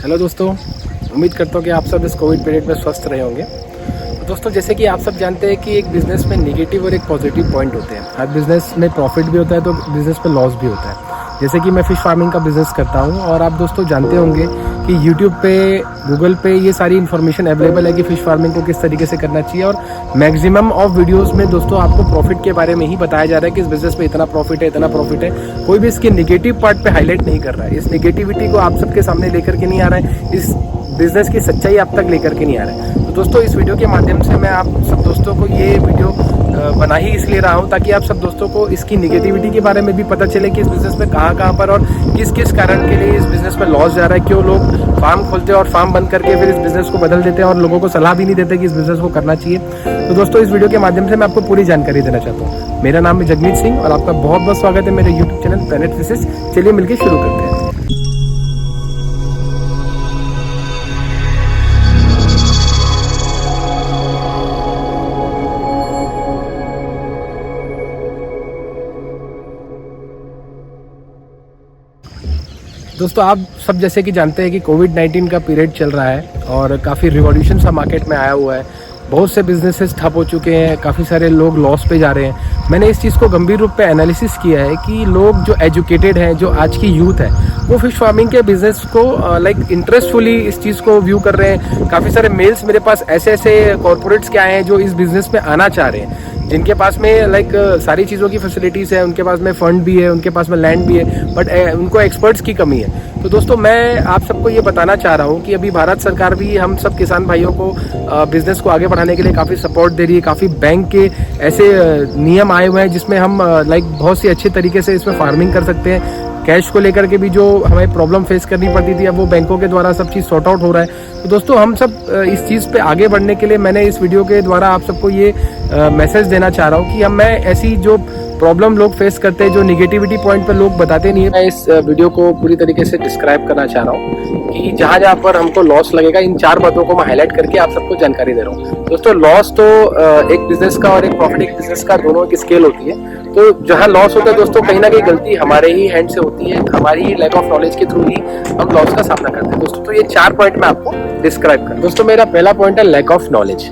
Hello दोस्तों, उम्मीद करता हूँ कि आप सब इस कोविड पीरियड में स्वस्थ रहे होंगे। तो दोस्तों, जैसे कि आप सब जानते हैं कि एक बिज़नेस में नेगेटिव और एक पॉजिटिव पॉइंट होते हैं। हर बिज़नेस में प्रॉफिट भी होता है तो बिज़नेस में लॉस भी होता है। जैसे कि मैं फ़िश फार्मिंग का बिज़नेस करता हूँ और आप दोस्तों जानते होंगे कि यूट्यूब पे, गूगल पे ये सारी इन्फॉर्मेशन अवेलेबल है कि फ़िश फार्मिंग को किस तरीके से करना चाहिए। और मैक्सिमम ऑफ वीडियोस में दोस्तों आपको प्रॉफिट के बारे में ही बताया जा रहा है कि इस बिज़नेस में इतना प्रॉफिट है, इतना प्रॉफिट है। कोई भी इसके नेगेटिव पार्ट पे हाईलाइट नहीं कर रहा है। इस नेगेटिविटी को आप सबके सामने लेकर के नहीं आ रहा है, इस बिज़नेस की सच्चाई आप तक लेकर के नहीं आ रहा है। तो दोस्तों, इस वीडियो के माध्यम से मैं आप सब दोस्तों को ये वीडियो बना ही इसलिए रहा हूँ ताकि आप सब दोस्तों को इसकी नेगेटिविटी के बारे में भी पता चले कि इस बिज़नेस में कहाँ पर और किस किस कारण के लिए इस बिज़नेस में लॉस जा रहा है। क्यों लोग फार्म खोलते हैं और फार्म बंद करके फिर इस बिज़नेस को बदल देते हैं और लोगों को सलाह भी नहीं देते कि इस बिज़नेस को करना चाहिए। तो दोस्तों, इस वीडियो के माध्यम से मैं आपको पूरी जानकारी देना चाहता हूँ। मेरा नाम है जगमीत सिंह और आपका बहुत बहुत स्वागत है मेरे यूट्यूब चैनल प्लैनेट फिशेस। चलिए मिलकर शुरू करते हैं। दोस्तों, आप सब जैसे कि जानते हैं कि कोविड-19 का पीरियड चल रहा है और काफ़ी रिवॉल्यूशन सा मार्केट में आया हुआ है। बहुत से बिजनेसेस ठप हो चुके हैं, काफ़ी सारे लोग लॉस पे जा रहे हैं। मैंने इस चीज़ को गंभीर रूप पे एनालिसिस किया है कि लोग जो एजुकेटेड हैं, जो आज की यूथ है, वो फिश फार्मिंग के बिजनेस को लाइक इंटरेस्टफुली इस चीज़ को व्यू कर रहे हैं। काफ़ी सारे मेल्स मेरे पास ऐसे कॉर्पोरेट्स के आए हैं जो इस बिज़नेस में आना चाह रहे हैं, जिनके पास में लाइक सारी चीज़ों की फैसिलिटीज़ है, उनके पास में फंड भी है, उनके पास में लैंड भी है, बट उनको एक्सपर्ट्स की कमी है। तो दोस्तों, मैं आप सबको ये बताना चाह रहा हूँ कि अभी भारत सरकार भी हम सब किसान भाइयों को बिज़नेस को आगे बढ़ाने के लिए काफ़ी सपोर्ट दे रही है। काफ़ी बैंक के ऐसे नियम आए हुए हैं जिसमें हम लाइक बहुत सी अच्छे तरीके से इसमें फार्मिंग कर सकते हैं। कैश को लेकर के भी जो हमें प्रॉब्लम फेस करनी पड़ती थी, अब वो बैंकों के द्वारा सब चीज़ सॉर्ट आउट हो रहा है। तो दोस्तों, हम सब इस चीज़ पे आगे बढ़ने के लिए मैंने इस वीडियो के द्वारा आप सबको ये मैसेज देना चाह रहा हूँ कि मैं ऐसी जो प्रॉब्लम लोग फेस करते हैं, जो निगेटिविटी पॉइंट पर लोग बताते नहीं है, मैं इस वीडियो को पूरी तरीके से डिस्क्राइब करना चाह रहा हूँ कि जहाँ पर हमको लॉस लगेगा, इन 4 बातों को मैं हाईलाइट करके आप सबको जानकारी दे रहा हूँ। दोस्तों, लॉस तो एक बिजनेस का और एक प्रॉफिट एक बिजनेस का दोनों की स्केल होती है। तो जहाँ लॉस होता है दोस्तों, कहीं ना कहीं गलती हमारे ही हैंड से होती है, हमारी ही लैक ऑफ नॉलेज के थ्रू ही हम लॉस का सामना करते हैं दोस्तों। तो ये 4 पॉइंट मैं आपको डिस्क्राइब कर। दोस्तों, मेरा पहला पॉइंट है लैक ऑफ नॉलेज।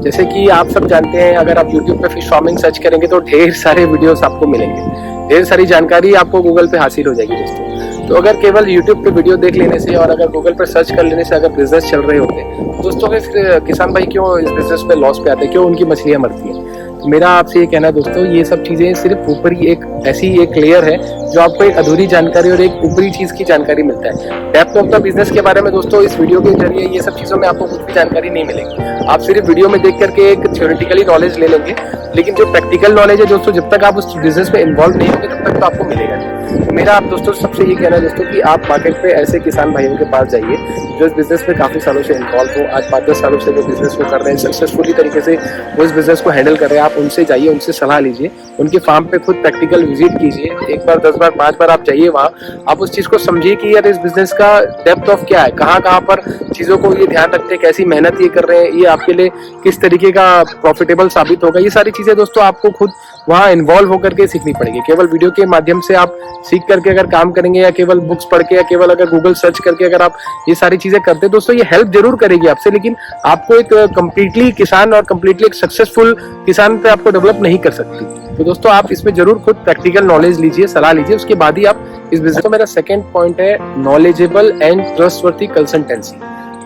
जैसे कि आप सब जानते हैं, अगर आप YouTube पे फिश फार्मिंग सर्च करेंगे तो ढेर सारे वीडियोस आपको मिलेंगे, ढेर सारी जानकारी आपको गूगल पे हासिल हो जाएगी दोस्तों। तो अगर केवल YouTube पे वीडियो देख लेने से और अगर गूगल पे सर्च कर लेने से अगर बिजनेस चल रहे होते तो दोस्तों, फिर किसान भाई क्यों इस बिजनेस पे लॉस पे आते हैं, क्यों उनकी मछलियां मरती हैं? तो मेरा आपसे ये कहना है दोस्तों, ये सब चीजें सिर्फ ऊपरी ऐसी एक लेयर है जो आपको एक अधूरी जानकारी और एक ऊपरी चीज की जानकारी मिलता है। डेप्थ ऑफ द बिजनेस के बारे में दोस्तों इस वीडियो के जरिए ये सब चीजों में आपको कुछ भी जानकारी नहीं मिलेगी। आप सिर्फ वीडियो में देख करके एक थ्योरेटिकली नॉलेज ले लेंगे, लेकिन जो प्रैक्टिकल नॉलेज है दोस्तों, जब तक आप उस बिजनेस में इन्वॉल्व नहीं होंगे तब तक तो आपको मिलेगा नहीं। तो मेरा आप दोस्तों सबसे ये कहना है दोस्तों कि आप मार्केट पे ऐसे किसान भाइयों के पास जाइए जो इस बिजनेस में काफी सालों से इन्वॉल्व हो, आज 5-10 सालों से जो बिजनेस को कर रहे हैं, सक्सेसफुली तरीके से वो इस बिजनेस को हैंडल कर रहे हैं। आप उनसे जाइए, उनसे सलाह लीजिए, उनके फार्म पे खुद प्रैक्टिकल विजिट कीजिए। 1 बार, 10 बार, 5 बार आप जाइए वहाँ, आप उस चीज को समझिए कि यार इस बिजनेस का डेप्थ ऑफ क्या है, कहाँ पर चीजों को ये ध्यान रखते हैं, कैसी मेहनत ये कर रहे हैं, ये आपके लिए किस तरीके का प्रॉफिटेबल साबित होगा। ये सारी चीजें दोस्तों आपको खुद वहाँ इन्वॉल्व होकर के सीखनी पड़ेगी। केवल वीडियो के माध्यम से आप सीख करके अगर काम करेंगे या केवल बुक्स पढ़ के या केवल अगर गूगल सर्च करके अगर आप ये सारी चीजें करते हैं दोस्तों, ये हेल्प जरूर करेगी आपसे, लेकिन आपको एक कंप्लीटली किसान और कंप्लीटली एक सक्सेसफुल किसान पे आपको डेवलप नहीं कर सकती। तो दोस्तों, आप इसमें जरूर खुद प्रैक्टिकल नॉलेज लीजिए, सलाह लीजिए, उसके बाद ही आप इस बिजनेस। तो मेरा सेकंड पॉइंट है नॉलेजेबल एंड ट्रस्टवर्थी कंसल्टेंसी।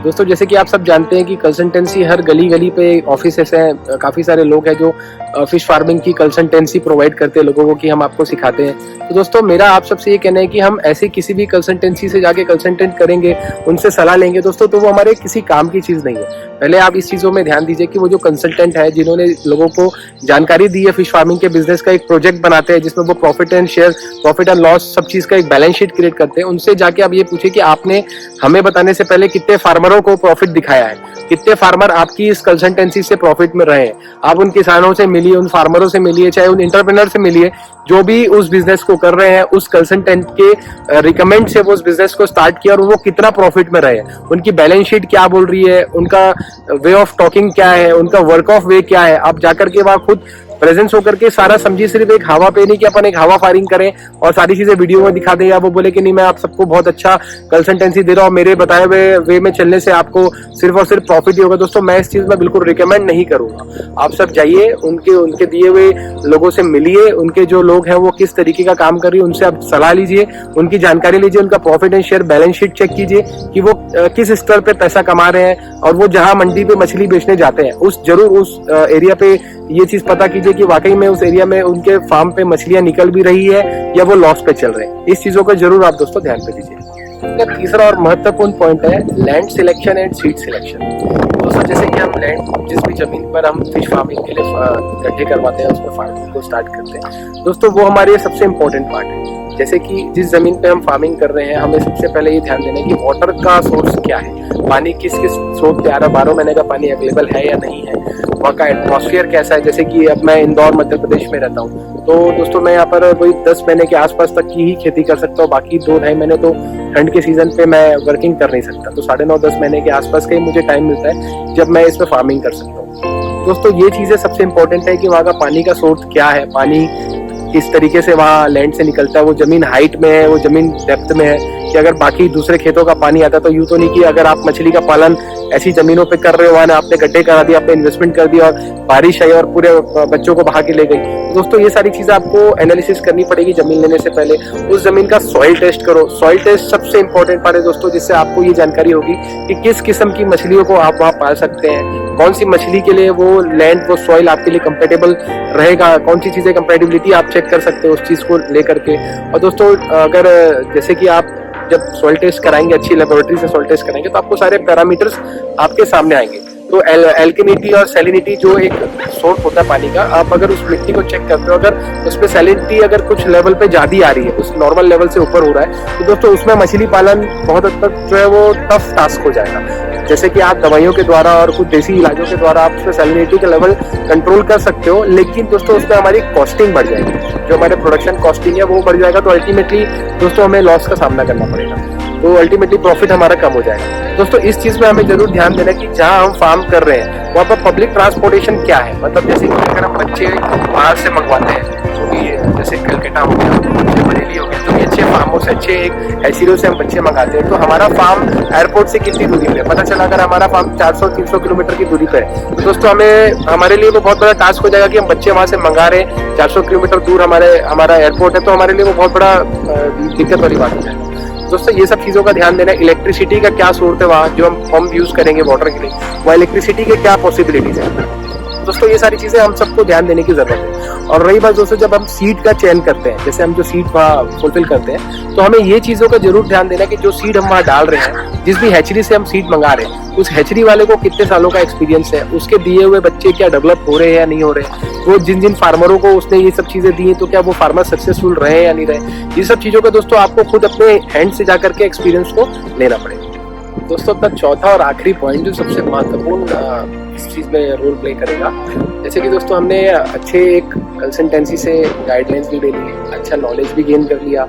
दोस्तों, जैसे कि आप सब जानते हैं कि कंसल्टेंसी हर गली पे ऑफिसेस हैं, काफ़ी सारे लोग हैं जो फिश फार्मिंग की कंसल्टेंसी प्रोवाइड करते हैं लोगों को कि हम आपको सिखाते हैं। तो दोस्तों, मेरा आप सबसे ये कहना है कि हम ऐसे किसी भी कंसल्टेंसी से जाके कंसल्टेंट करेंगे, उनसे सलाह लेंगे दोस्तों, तो वो हमारे किसी काम की चीज़ नहीं है। पहले आप इस चीज़ों में ध्यान दीजिए कि वो जो कंसल्टेंट है, जिन्होंने लोगों को जानकारी दी है फिश फार्मिंग के बिजनेस का, एक प्रोजेक्ट बनाते हैं जिसमें वो प्रॉफिट एंड लॉस सब चीज़ का एक बैलेंस शीट क्रिएट करते हैं, उनसे जाके आप ये पूछिए कि आपने हमें बताने से पहले कितने फार्मरों को प्रॉफिट दिखाया है, कितने फार्मर आपकी इस कंसल्टेंसी से प्रॉफिट में रहे हैं। आप उन किसानों से मिलिए, उन फार्मरों से मिलिए, चाहे उन एंटरप्रेन्योर से मिलिए जो भी उस बिजनेस को कर रहे हैं, उस कंसल्टेंट के रिकमेंड से वो उस बिजनेस को स्टार्ट किया और वो कितना प्रॉफिट में रहे हैं, उनकी बैलेंस शीट क्या बोल रही है, उनका वे ऑफ टॉकिंग क्या है, उनका वर्क ऑफ वे क्या है। आप जाकर के वहाँ खुद प्रेजेंस होकर के सारा समझिए, सिर्फ एक हवा पे नहीं कि अपन एक हवा फायरिंग करें और सारी चीजें वीडियो में दिखा दें, या वो बोले कि नहीं मैं आप सबको बहुत अच्छा कंसल्टेंसी दे रहा हूँ, मेरे बताए हुए वे में चलने से आपको सिर्फ और सिर्फ प्रॉफिट ही होगा। दोस्तों मैं इस चीज में बिल्कुल रिकमेंड नहीं करूंगा। आप सब जाइए, उनके दिए हुए लोगों से मिलिए, उनके जो लोग हैं वो किस तरीके का काम कर रही है उनसे आप सलाह लीजिए, उनकी जानकारी लीजिए, उनका profit and share balance sheet check कीजिए कि वो किस स्तर पे पैसा कमा रहे हैं, और वो जहां मंडी पे मछली बेचने जाते हैं उस एरिया पे ये चीज पता कीजिए कि वाकई में उस एरिया में उनके फार्म पे मछलियां निकल भी रही है या वो लॉस पे चल रहे हैं। इस चीजों का जरूर आप दोस्तों ध्यान पे दीजिए। तीसरा और महत्वपूर्ण पॉइंट है land selection and seed selection. दोस्तों जैसे कि हम लैंड, जिस भी जमीन पर हम फिश फार्मिंग के लिए गड्ढे करवाते हैं उसमें फार्मिंग को स्टार्ट करते हैं दोस्तों, वो हमारे सबसे इम्पोर्टेंट पार्ट है। जैसे कि जिस जमीन पे हम फार्मिंग कर रहे हैं हमें सबसे पहले ये ध्यान देना है कि वाटर का सोर्स क्या है, पानी किस किस स्रोत पे आ रहा है, 12 महीने का पानी अवेलेबल है या नहीं है, वहाँ का एटमॉस्फेयर कैसा है। जैसे कि अब मैं इंदौर मध्य प्रदेश में रहता हूँ, तो दोस्तों मैं यहाँ पर कोई 10 महीने के आसपास तक की ही खेती कर सकता हूँ, बाकी 2-2.5 महीने तो ठंड के सीजन पे मैं वर्किंग कर नहीं सकता। तो 9.5-10 महीने के आसपास का ही मुझे टाइम मिलता है जब मैं इसमें फार्मिंग कर सकता हूँ। दोस्तों ये चीजें सबसे इंपॉर्टेंट है कि वहाँ का पानी का सोर्स क्या है, पानी किस तरीके से वहाँ लैंड से निकलता है, वो जमीन हाइट में है, वो जमीन डेप्थ में है, कि अगर बाकी दूसरे खेतों का पानी आता है तो यूं तो नहीं कि अगर आप मछली का पालन ऐसी जमीनों पे कर रहे हो, वहां आपने गड्ढे करा दिया, आपने इन्वेस्टमेंट कर दिया और बारिश आई और पूरे बच्चों को बहा के ले गई। दोस्तों ये सारी चीजें आपको एनालिसिस करनी पड़ेगी जमीन लेने से पहले। उस जमीन का सॉइल टेस्ट करो। सॉइल टेस्ट सबसे इंपॉर्टेंट पार्ट है दोस्तों, जिससे आपको ये जानकारी होगी कि किस किस्म की मछलियों को आप वहाँ पाल सकते हैं, कौन सी मछली के लिए वो लैंड, वो सॉइल आपके लिए कंपेटेबल रहेगा, कौन सी चीजें कंपेटेबिलिटी आप चेक कर सकते हो उस चीज को लेकर के। और दोस्तों अगर जैसे कि आप जब सॉइल टेस्ट कराएंगे, अच्छी लेबोरेटरी से सॉइल टेस्ट कराएंगे, तो आपको सारे पैरामीटर्स आपके सामने आएंगे। तो एल्किनिटी और सैलिनिटी जो एक सोर्स होता है पानी का, आप अगर उस मिट्टी को चेक करते हो, अगर उसमें सैलिनिटी अगर कुछ लेवल पे ज्यादा आ रही है, उस नॉर्मल लेवल से ऊपर हो रहा है, तो दोस्तों उसमें मछली पालन बहुत हद तक जो है वो टफ टास्क हो जाएगा। जैसे कि आप दवाइयों के द्वारा और कुछ देसी इलाजों के द्वारा आप उसमें सैलिनिटी का लेवल कंट्रोल कर सकते हो, लेकिन दोस्तों उसमें हमारी कॉस्टिंग बढ़ जाएगी, जो हमारे प्रोडक्शन कॉस्टिंग है वो बढ़ जाएगा। तो अल्टीमेटली दोस्तों हमें लॉस का सामना करना पड़ेगा, तो अल्टीमेटली प्रॉफिट हमारा कम हो जाएगा। दोस्तों इस चीज में हमें जरूर ध्यान देना कि जहां हम फार्म कर रहे हैं वहाँ पर पब्लिक ट्रांसपोर्टेशन क्या है। मतलब जैसे कि अगर हम बच्चे बाहर से मंगवाते हैं, जो भी जैसे कलकत्ता हो गया, बरेली हो गया, जो भी अच्छे फार्मों से, अच्छे एक एसीरो से हम बच्चे मंगाते हैं, तो हमारा फार्म एयरपोर्ट से कितनी दूरी पे है पता चला। अगर हमारा फार्म 400-300 किलोमीटर की दूरी पे है, तो दोस्तों हमारे लिए वो बहुत बड़ा टास्क हो जाएगा कि हम बच्चे वहां से मंगा रहे हैं, 400 किलोमीटर दूर हमारा एयरपोर्ट है, तो हमारे लिए वो बहुत बड़ा दिक्कत वाली बात हो जाएगी। दोस्तों ये सब चीजों का ध्यान देना। इलेक्ट्रिसिटी का क्या सोर्स है वहाँ जो हम पंप यूज करेंगे वाटर के लिए, वहाँ इलेक्ट्रिसिटी के क्या पॉसिबिलिटीज है। दोस्तों ये सारी चीजें हम सबको ध्यान देने की जरूरत है। और रही बात दोस्तों, जब हम सीड का चयन करते हैं, जैसे हम जो सीड फुलफिल करते हैं, तो हमें ये चीजों का जरूर ध्यान देना कि जो सीड हम वहाँ डाल रहे हैं, जिस भी हैचरी से हम सीड मंगा रहे हैं, उस हैचरी वाले को कितने सालों का एक्सपीरियंस है, उसके दिए हुए बच्चे क्या डेवलप हो रहे हैं या नहीं हो रहे, वो जिन फार्मरों को उसने ये सब चीजें दी हैं, तो क्या वो फार्मर सक्सेसफुल रहे या नहीं रहे। ये सब चीजों का दोस्तों आपको खुद अपने हैंड से जाकर के एक्सपीरियंस को लेना पड़ेगा। दोस्तों अपना चौथा और आखिरी पॉइंट जो सबसे महत्वपूर्ण इस चीज में रोल प्ले करेगा, जैसे कि दोस्तों हमने अच्छे एक कंसल्टेंसी से गाइडलाइंस भी ले ली, अच्छा नॉलेज भी गेन कर लिया,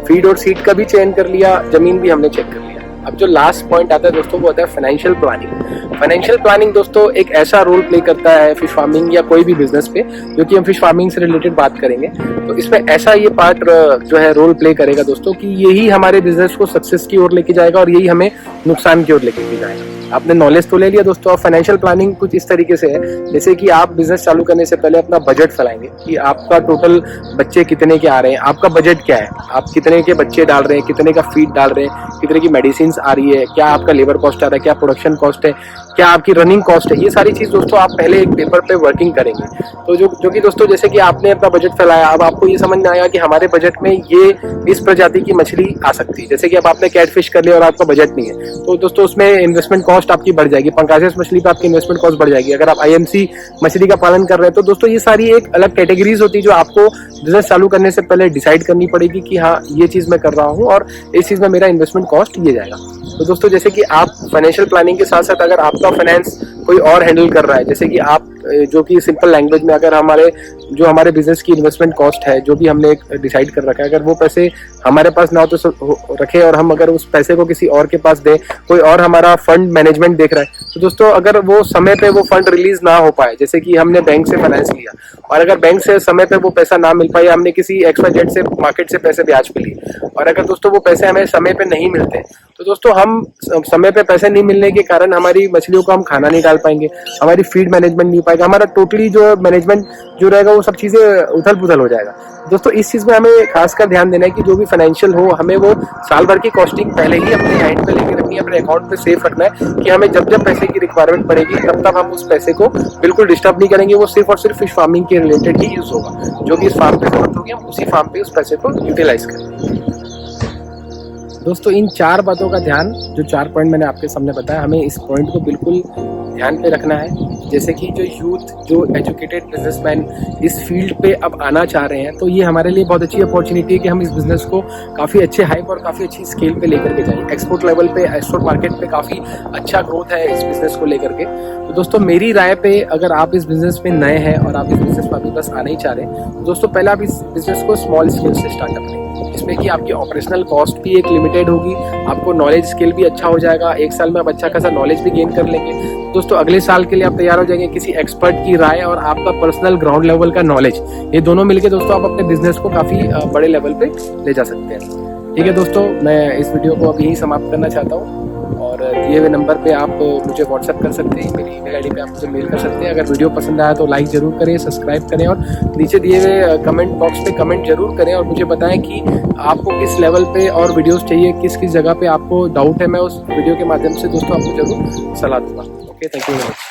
फीड और सीड का भी चयन कर लिया, जमीन भी हमने चेक कर लिया। अब जो लास्ट पॉइंट आता है दोस्तों वो होता है फाइनेंशियल प्लानिंग। फाइनेंशियल प्लानिंग दोस्तों एक ऐसा रोल प्ले करता है फिश फार्मिंग या कोई भी बिजनेस पे, जो कि हम फिश फार्मिंग से रिलेटेड बात करेंगे, तो इसमें ऐसा ये पार्ट जो है रोल प्ले करेगा दोस्तों कि यही हमारे बिजनेस को सक्सेस की ओर लेके जाएगा और यही हमें नुकसान की ओर लेके जाएगा। आपने नॉलेज तो ले लिया दोस्तों। और फाइनेंशियल प्लानिंग कुछ इस तरीके से है, जैसे कि आप बिजनेस चालू करने से पहले अपना बजट फैलाएंगे कि आपका टोटल बच्चे कितने के आ रहे हैं, आपका बजट क्या है, आप कितने के बच्चे डाल रहे हैं, कितने का फीड डाल रहे हैं, कितने की मेडिसिन आ रही है, क्या आपका लेबर कॉस्ट आ रहा है, क्या प्रोडक्शन कॉस्ट है, क्या आपकी रनिंग कॉस्ट है। ये सारी चीज दोस्तों आप पहले एक पेपर पे वर्किंग करेंगे। तो जो कि दोस्तों जैसे कि आपने अपना बजट फैलाया, अब आपको ये समझ में आया कि हमारे बजट में ये इस प्रजाति की मछली आ सकती है। जैसे कि अब आपने कैटफिश कर लिया और आपका बजट नहीं है, तो दोस्तों उसमें इन्वेस्टमेंट कॉस्ट आपकी बढ़ जाएगी, पंगासियस मछली पे आपकी इन्वेस्टमेंट कॉस्ट बढ़ जाएगी। अगर आप आईएमसी मछली का पालन कर रहे हैं, तो दोस्तों ये सारी एक अलग कैटेगरीज होती है जो आपको बिजनेस चालू करने से पहले डिसाइड करनी पड़ेगी कि हाँ ये चीज मैं कर रहा हूँ और इस चीज में मेरा इन्वेस्टमेंट कॉस्ट ये जाएगा। तो दोस्तों जैसे कि आप फाइनेंशियल प्लानिंग के साथ साथ अगर आपका फाइनेंस कोई और हैंडल कर रहा है, जैसे कि आप जो कि सिंपल लैंग्वेज में अगर हमारे बिजनेस की इन्वेस्टमेंट कॉस्ट है, जो भी हमने डिसाइड कर रखा है, अगर वो पैसे हमारे पास ना हो तो रखें और हम अगर उस पैसे को किसी और के पास दें, कोई और हमारा फंड मैनेजमेंट देख रहा है, तो दोस्तों अगर वो समय पे वो फंड रिलीज ना हो पाए, जैसे कि हमने बैंक से फाइनेंस लिया और अगर बैंक से समय पे वो पैसा ना मिल पाए, हमने किसी XYZ से मार्केट से पैसे ब्याज पे लिए और अगर दोस्तों वो पैसे हमें समय पे नहीं मिलते, तो दोस्तों हम समय पे पैसे नहीं मिलने के कारण हमारी मछलियों को हम खाना नहीं डाल पाएंगे, हमारी फीड मैनेजमेंट नहीं हो पाएगा, हमारा टोटली जो मैनेजमेंट जो रहेगा वो सब चीजें उथल पुथल हो जाएगा। दोस्तों इस चीज में हमें खासकर ध्यान देना है कि जो भी फाइनेंशियल हो, हमें वो साल भर की कॉस्टिंग पहले ही अपने हैंड पे लेके रखनी है, अपने अकाउंट पे सेफ रखना है कि हमें जब जब पैसे की रिक्वायरमेंट पड़ेगी तब हम उस पैसे को बिल्कुल डिस्टर्ब नहीं करेंगे। वो सिर्फ और सिर्फ फिश फार्मिंग के रिलेटेड ही यूज होगा, जो भी इस फार्म पे जरूरत होगी हम उसी फार्म पे उस पैसे को यूटिलाइज करेंगे। दोस्तों इन 4 बातों का ध्यान, जो 4 पॉइंट मैंने आपके सामने बताया, हमें इस पॉइंट को बिल्कुल ध्यान पे रखना है। जैसे कि जो यूथ, जो एजुकेटेड बिजनेसमैन इस फील्ड पे अब आना चाह रहे हैं, तो ये हमारे लिए बहुत अच्छी अपॉर्चुनिटी है कि हम इस बिजनेस को काफ़ी अच्छे हाइप और काफ़ी अच्छी स्केल पे लेकर के जाएं। एक्सपोर्ट लेवल पे, एक्सपोर्ट मार्केट पे काफ़ी अच्छा ग्रोथ है इस बिजनेस को लेकर के। तो दोस्तों मेरी राय पे, अगर आप इस बिजनेस में नए हैं और आप इस बिजनेस में अभी बस आना ही चाह रहे हैं, तो दोस्तों पहले आप इस बिजनेस को स्मॉल स्केल से स्टार्टअप करें, जिसमें कि आपकी ऑपरेशनल कॉस्ट भी एक लिमिटेड होगी, आपको नॉलेज स्किल भी अच्छा हो जाएगा, 1 साल में आप अच्छा खासा नॉलेज भी गेन कर लेंगे। दोस्तों अगले साल के लिए आप तैयार हो जाएंगे किसी एक्सपर्ट की राय और आपका पर्सनल ग्राउंड लेवल का नॉलेज, ये दोनों मिलके दोस्तों आप अपने बिजनेस को काफी बड़े लेवल पे ले जा सकते हैं। ठीक है दोस्तों, मैं इस वीडियो को अब यहीं समाप्त करना चाहता हूँ और दिए हुए नंबर पे आप मुझे व्हाट्सएप कर सकते हैं, मेरी ईमेल आईडी पे आप मुझे मेल कर सकते हैं। अगर वीडियो पसंद आया तो लाइक जरूर करें, सब्सक्राइब करें और नीचे दिए हुए कमेंट बॉक्स पे कमेंट जरूर करें और मुझे बताएं कि आपको किस लेवल पे और वीडियोस चाहिए, किस किस जगह पे आपको डाउट है। मैं उस वीडियो के माध्यम से दोस्तों आपको जरूर सलाह दूंगा। Okay, thank you very much.